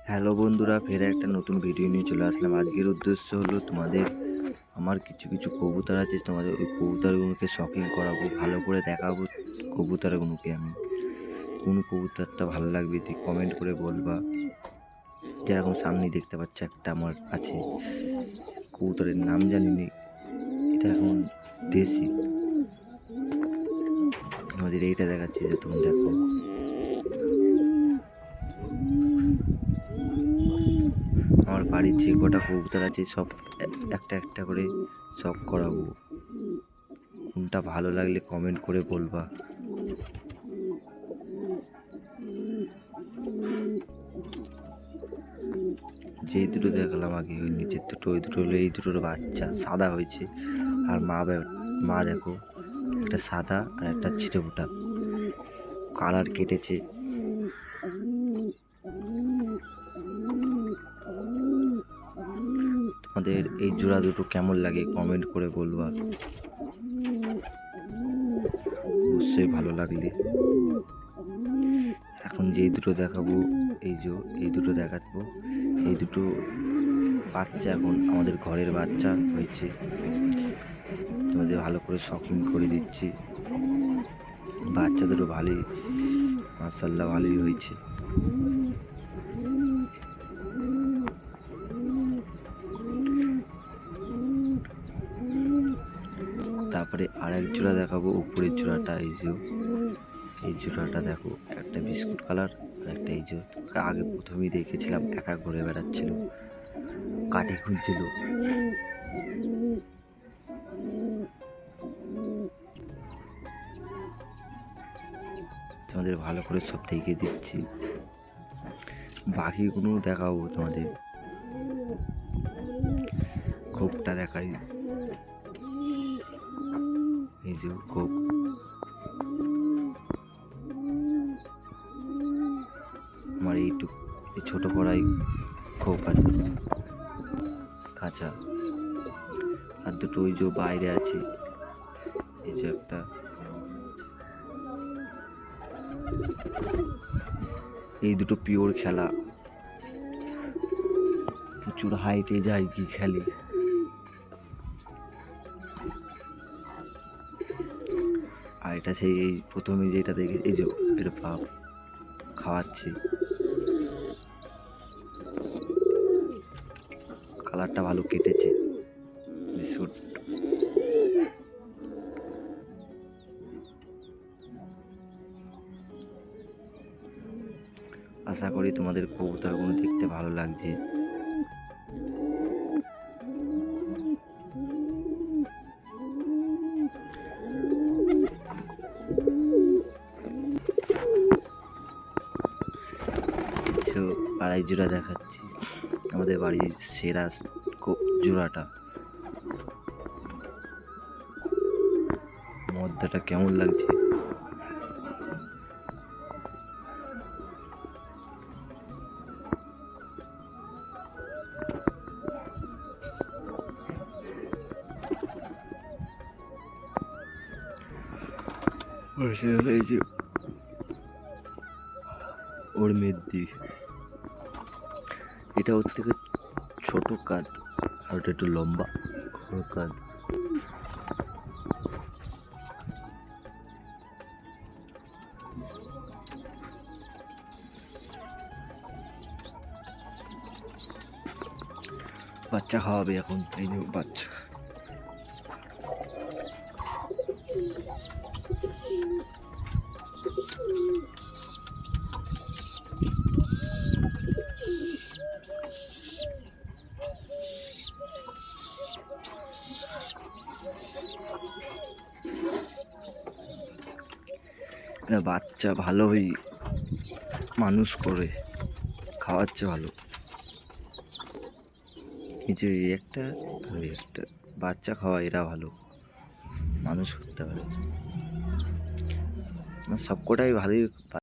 Hello বন্ধুরা, ফের একটা নতুন ভিডিও নিয়ে চলে আসলাম। আজকের উদ্দেশ্য হলো তোমাদের আমার কিছু কবুতর আছে, তোমাদের ওই কবুতরগুলোকে শখিং করাবো, ভালো করে দেখাবো কবুতরগুলোকে। আমি কোন কবুতরটা ভালো লাগবে কমেন্ট করে বলবা। যেরকম সামনে দেখতে পাচ্ছ একটা আমার আছে, কবুতরের নাম জানিনি, এটা এখন দেশি। তোমাদের এইটা দেখাচ্ছি, যে তুমি দেখো। আমার বাড়ির যে কটা কবুতর আছে সব একটা একটা করে শখ করাবো। কোনটা ভালো লাগলে কমেন্ট করে বলবা। যেই দুটো দেখালাম আগে, ওই নিচের দুটো, ওই দুটো হলো এই দুটোর বাচ্চা, সাদা হয়েছে। আর মা দেখো, একটা সাদা আর একটা ছিটে ফোটা কালার কেটেছে। তোমাদের এই জোড়া দুটো কেমন লাগে কমেন্ট করে বলবা, অবশ্যই ভালো লাগলে। এখন যেই দুটো দেখাবো, এই দুটো দেখাবো, এই দুটো বাচ্চা এখন আমাদের ঘরের বাচ্চা হয়েছে। তোমাদের ভালো করে শপিং করে দিচ্ছি। বাচ্চা দুটো ভালোই, মাশাআল্লাহ ভালোই হয়েছে। তারপরে আর এক জোড়া দেখাবো, উপরের জোড়াটা। এই জোড়াটা দেখো, একটা বিস্কুট কালার আর একটা এই যে আগে প্রথমেই দেখেছিলাম, একা ঘুরে বেড়াচ্ছিল, কাঠি খুঁজছিল। তোমাদের ভালো করে সব দেখিয়ে দিচ্ছি। বাকিগুলো দেখাবো তোমাদের, খোপটা দেখাই। এই যে খোপ, আমার এই ছোট পড়াই খোপ আছে কাঁচা। আর দুটো ওই যে বাইরে আছে, এই যে একটা। এই দুটো পিওর খেলা, প্রচুর হাইটে যায় কি খেলে। আর এটা সেই এই প্রথমে যেটা দেখে, এই যে এটা পাপ খাওয়াচ্ছে, কালারটা ভালো কেটেছে বিস্কুট। আশা করি তোমাদের কবুতরগুলো দেখতে ভালো লাগছে। আড়াই জোড়া দেখাচ্ছি, আমাদের বাড়ির সেরা জোড়াটা। মদ্দাটা কেমন লাগছে? এই যে ওর মেদ্দি, এটা ওর থেকে ছোট কাঁধ, আর ওটা একটু লম্বা কাঁধ। বাচ্চা খাওয়াবে এখন, এই যে বাচ্চা। বাচ্চা ভালোই মানুষ করে খাওয়াচ্ছে ভালো। এই যে একটা বাচ্চা খাওয়া, এরা ভালো মানুষ করতে পারে। সবকটাই ভালোই।